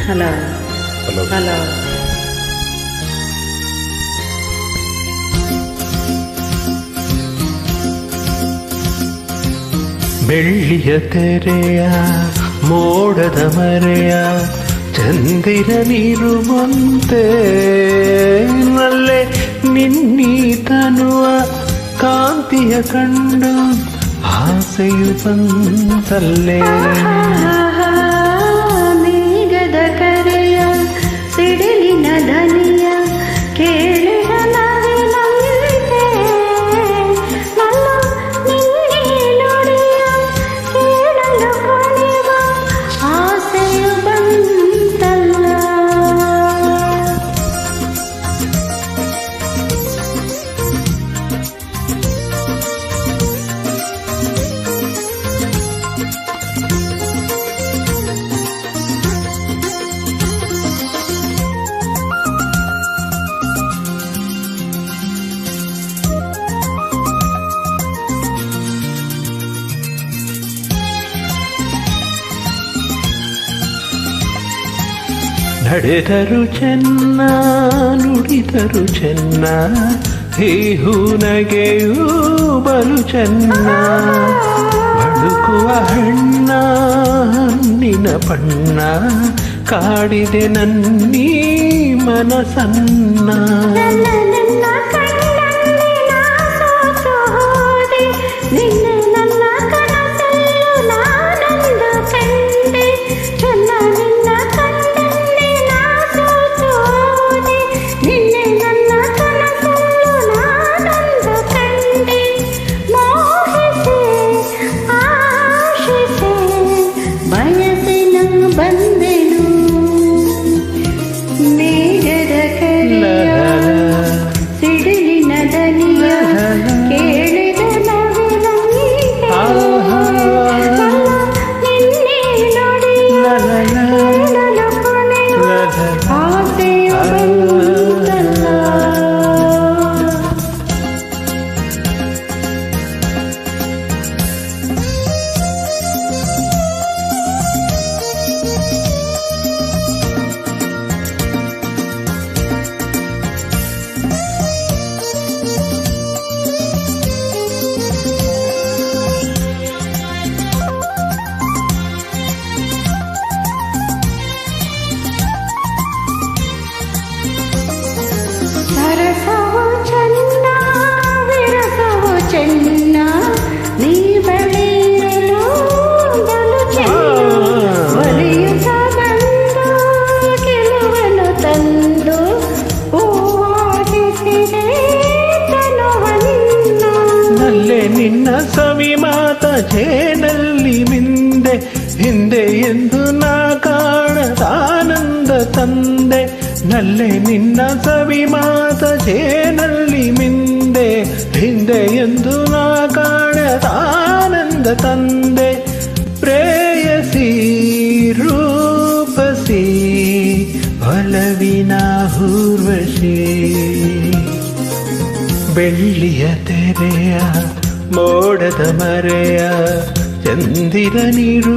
Hello hello hello. ಬೆಳ್ಳಿಯ ತೆರೆಯ ಮೋಡದ ಮರೆಯ ಚಂದಿರನಿರುವಂತೆ ನಲ್ಲೆ ನಿನ್ನೀ ತನುವ ಕಾಂತಿಯ ಕಂಡು ಆಸೆಯು ಬಂತಲ್ಲೇ. ಮೇಘದ ಕರೆಯ ಸಿಡಿಲಿನ ದನಿಯ ಕೇಳಿದ ನವಿಲಂತೆ ನನ್ನ ನಿನ್ನೆ ನುಡಿಯ ಕೇಳಲು ಕೊನೆವ ಆಸೆಯು ಬಂತಲ್ಲ. ನಡೆದರು ಚೆನ್ನ ನುಡಿದರು ಚೆನ್ನ ಈ ಹೂನಗೆಯೂ ಬಲು ಚೆನ್ನ. ಬಳುಕುವ ಹಣ್ಣ ಹಣ್ಣಿನ ಬಣ್ಣ ಕಾಡಿದೆ ನನ್ನೀ ಮನಸನ್ನ. ಬಂದೆನು ಮೇಘದ ಕರೆಯ ಸಿಡಿಲಿನ ದನಿಯ ಕೇಳಿದ ನವಿಲಂತೆ ನಿನ್ನೆ ನುಡಿಯ ಕೇಳಲು ಕೊನೆವ ಆಸೆಯು ಬಂತಲ್ಲ. ಸರಸವು ಚೆನ್ನ ವಿರಸವು ಚೆನ್ನ ನೀ ಬಳಿರಲು ಬಲು ಚೆನ್ನ. ಒಲಿಯುತ್ತ ಬಂದು ಗೆಲುವನು ತಂದು ಹೂವಾಗಿಸಿದೆ ತನುವನ್ನ. ನಲ್ಲೆ ನಿನ್ನ ಸವಿ ಮಾತ ಜೇನಲ್ಲಿ ಮಿಂದೆ ಹಿಂದೆ ಎಂದು ನಾ ಕಾಣದಾನಂದ ತಂದೆ. ನಲ್ಲೆ ನಿನ್ನ ಸವಿ ಮಾತ ಜೇನಲ್ಲಿ ಮಿಂದೆ ಹಿಂದೆ ಎಂದು ನಾ ಕಾಣದಾನಂದ ತಂದೆ. ಪ್ರೇಯಸಿ ರೂಪಸಿ ಒಲವಿನ ಹೂರ್ವಶಿ ಬೆಳ್ಳಿಯ ತೆರೆಯ ಮೋಡದ ಮರೆಯ ಚಂದಿರನಿರುವಂತೆ